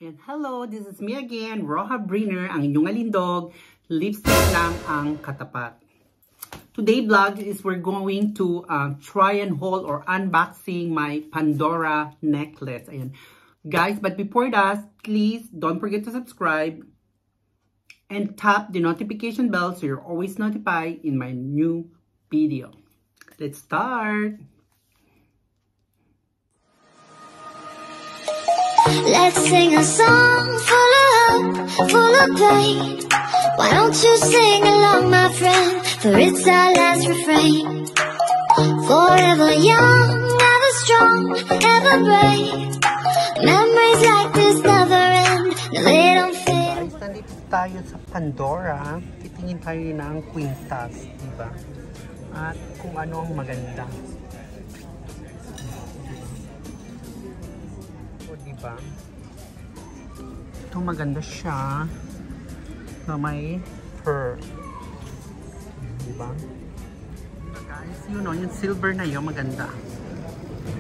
And hello, this is me again, Roja Briner, ang inyong alindog. Lipstick lang ang katapat. Today vlog is we're going to try and haul or unboxing my Pandora necklace. Ayan. Guys, but before that, please don't forget to subscribe and tap the notification bell so you're always notified in my new video. Let's start! Let's sing a song full of hope, full of pain. Why don't you sing along, my friend? For it's our last refrain. Forever young, never strong, ever brave. Memories like this never end. No, they don't fade. Guys, nandito tayo sa Pandora. Titingin tayo ng kwintas, diba? At kung ano ang maganda. Diba? Ito maganda siya na may fur. Diba? Guys, yun o, yung silver na yun maganda.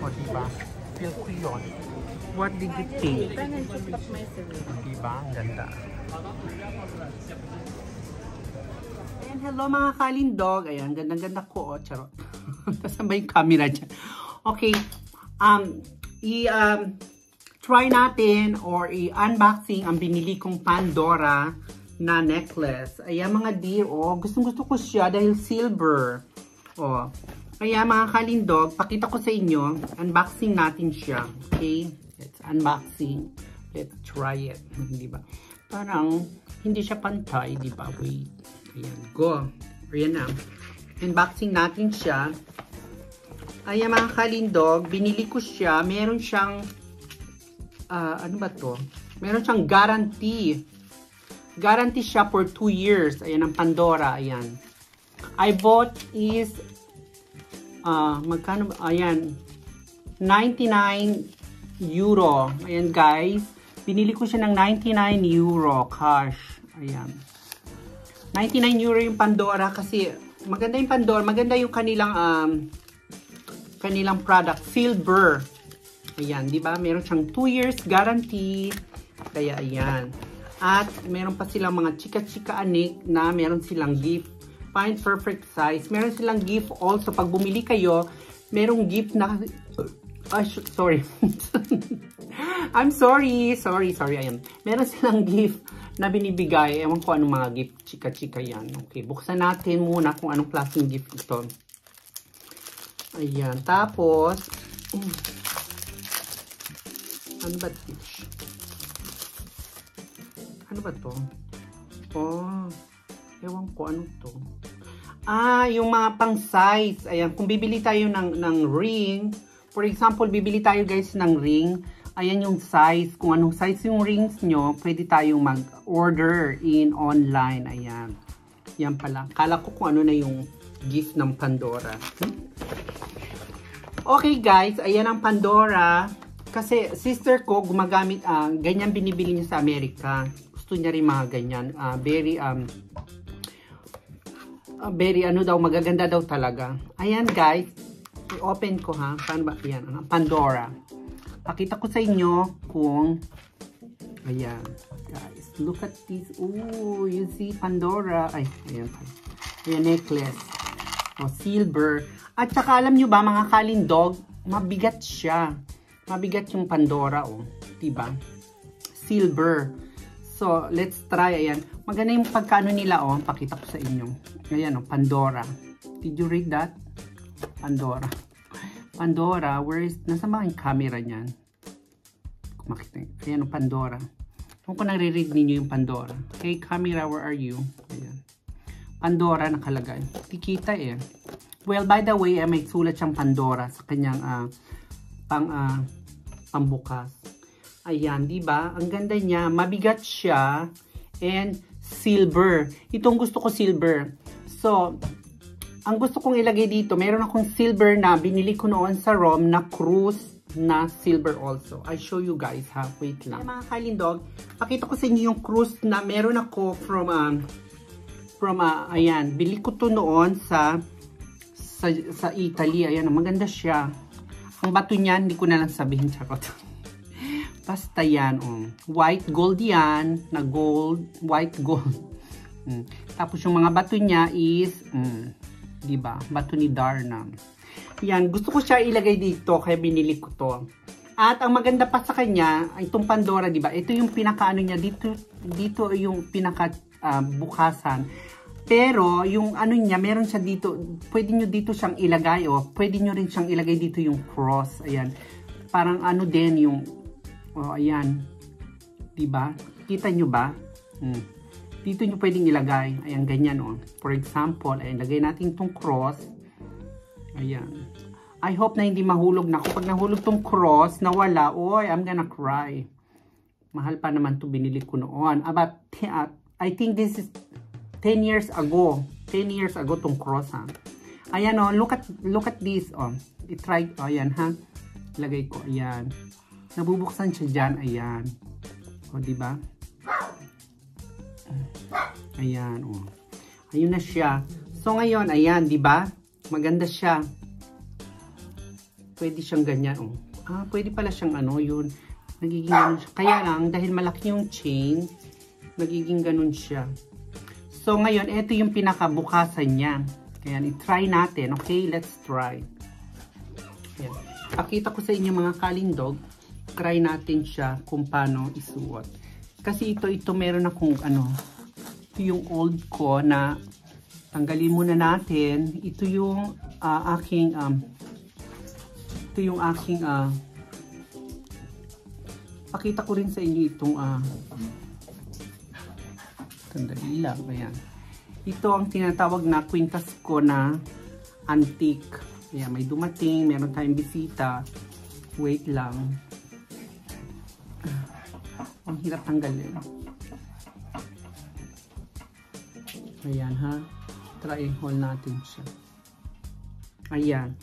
O diba? Feel ko yun. What did you think? Diba? Ang ganda. And hello mga kalindog. Ayan, gandang-ganda ko. O, charot. Tasan ba yung camera dyan? Okay. Try natin or i-unboxing ang binili kong Pandora na necklace. Ayan mga dear, oh, gustong-gusto ko siya dahil silver. Oh. Kaya mga kalindog, pakita ko sa inyo, unboxing natin siya. Okay? Let's unboxing. Let's try it. Diba? Parang hindi siya pantay, diba? Wait. Ayan, go. Ayan na. Unboxing natin siya. Ayan mga kalindog, binili ko siya. Meron siyang ano ba to? Meron siyang guarantee. Guarantee siya for 2 years. Ayan ang Pandora. Ayan. I bought is magkano? Ayan. 99 euro. Ayan guys. Binili ko siya ng 99 euro cash. Ayan. 99 euro yung Pandora kasi maganda yung Pandora. Maganda yung kanilang product. Silver. Ayan, di ba? Meron siyang 2 years guarantee. Kaya ayan. At meron pa silang mga chika-chika anik na meron silang gift. Find perfect size. Meron silang gift also. Pag bumili kayo, merong gift na... sorry. I'm sorry. Sorry. Ayan. Meron silang gift na binibigay. Ewan ko anong mga gift. Chika-chika yan. Okay. Buksan natin muna kung anong klaseng gift ito. Ayan. Tapos... ano ba ito? Ano ba to? Oh, ewan ko ano to. Yung mga pang size. Ayan, kung bibili tayo ng ring, for example, bibili tayo guys ng ring, ayan yung size. Kung anong size yung rings nyo, pwede tayong mag-order in online. Ayan. Yan pala. Kala ko kung ano na yung gift ng Pandora. Okay guys, ayan ang Pandora. Kasi sister ko gumagamit, ganyan binibili niya sa Amerika. Gusto niya rin mga ganyan. Very ano daw, magaganda daw talaga. Ayan guys, i-open ko ha. Paano ba? Ayan, Pandora. Pakita ko sa inyo kung, ayan. Guys, look at this. Ooh, you see Pandora. Ay, ayan. Ayan, necklace. O, silver. At saka alam nyo ba mga kalindog, mabigat siya. Mabigat yung Pandora, oh. Diba? Silver. So, let's try. Ayan. Maganda yung pagkano nila, oh. Pakita ko sa inyo. Ayan, oh. Pandora. Did you read that? Pandora. Pandora. Where is... Nasa mga yung camera niyan? Kung makita. Ayan, oh. Pandora. Kung nare-read ninyo yung Pandora. Hey, camera, where are you? Ayan. Pandora nakalagay. Kikita, eh. Well, by the way, may sulat siyang Pandora sa kanyang pambukas. Ayan, di ba? Ang ganda niya, mabigat siya and silver. Itong gusto ko silver. So, ang gusto kong ilagay dito, meron akong silver na binili ko noon sa Rome na cruise na silver also. I show you guys ha. Wait lang. Mga kalindog, pakita ko sa inyo yung cruise na meron ako from ayan, bili ko to noon sa Italy. Ayan, maganda siya. Ang bato niyan, hindi ko na lang sabihin, charot. Basta yan, white gold yan, na gold, white gold. Tapos yung mga bato niya is, diba, bato ni Darna. Yan, gusto ko siya ilagay dito, kaya binili ko to. At ang maganda pa sa kanya, itong Pandora, diba, ito yung pinaka ano niya, dito yung pinaka bukasan. Pero, yung ano niya, meron siya dito, pwede nyo dito siyang ilagay, pwede nyo rin siyang ilagay dito yung cross, ayan. Parang ano din yung, ayan. Diba? Kita nyo ba? Dito nyo pwedeng ilagay. Ayan, ganyan, For example, ayan, lagay natin itong cross. Ayan. I hope na hindi mahulog na. Kapag nahulog itong cross, nawala, I'm gonna cry. Mahal pa naman to binili ko noon. About, I think this is 10 years ago. 10 years ago tong cross, ha. Ayan, look at this, I-try, ayan, ha. Lagay ko, ayan. Nabubuksan siya dyan, ayan. Diba? Ayan, Ayun na siya. So, ngayon, ayan, diba? Maganda siya. Pwede siyang ganyan, pwede pala siyang yun. Nagiging ganun siya. Kaya lang, dahil malaki yung chain, nagiging ganun siya. So, ngayon, ito yung pinakabukasan niya. Ayan, i-try natin. Okay, let's try. Ayan. Pakita ko sa inyo mga kalindog. Try natin siya kung paano isuot. Kasi ito meron akong ito yung old ko na tanggalin muna natin. Ito yung aking pakita ko rin sa inyo itong sandali lang. Ayan. Ito ang tinatawag na kwintas ko na antique. Ayan, may dumating, meron tayong bisita. Wait lang. Ang hirap tanggalin. Ayan, ha. Try and hold natin siya. Ayan.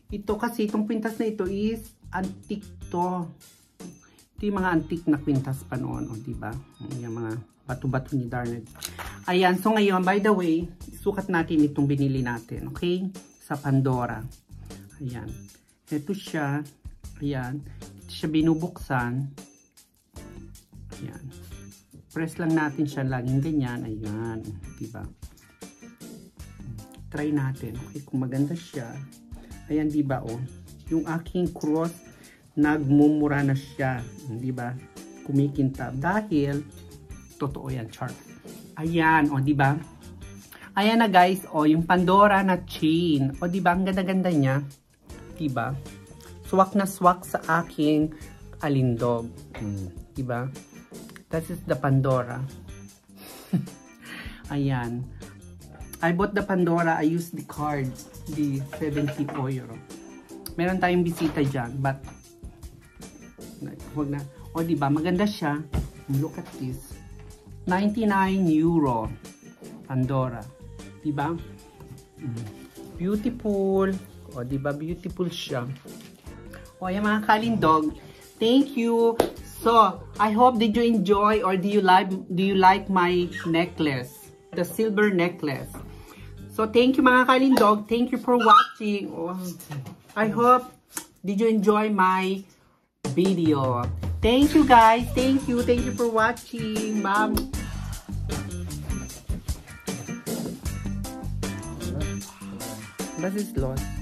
Ito kasi, itong kwintas na ito is antique to. Ito yung mga antique na kwintas pa noon, diba? Yung mga bato-bato ni Darna. Ayan, so ngayon, by the way, sukat natin itong binili natin, okay? Sa Pandora. Ayan. Ito siya. Ayan. Ito siya binubuksan. Ayan. Press lang natin siya laging ganyan. Ayan. Diba? Try natin. Okay, kung maganda siya. Ayan, diba, yung aking cross, nagmumura na siya. Diba? Kumikintab. Dahil, totoo yan, chart. Ayan, diba? Ayan na guys, yung Pandora na chain. Diba, ang ganda-ganda niya. Diba? Swak na swak sa aking alindog. Diba? This is the Pandora. Ayan. I bought the Pandora. I used the card. The 70 euro. Meron tayong bisita dyan. But, huwag na. Diba, maganda siya. Look at this. 99 euro. Pandora. Diba? Beautiful. Diba? Beautiful siya. Ayan mga kalindog. Thank you. So, I hope did you enjoy or do you like my necklace? The silver necklace. So, thank you mga kalindog. Thank you for watching. I hope did you enjoy my video. Thank you guys. Thank you. Thank you for watching. Bye. Das ist los.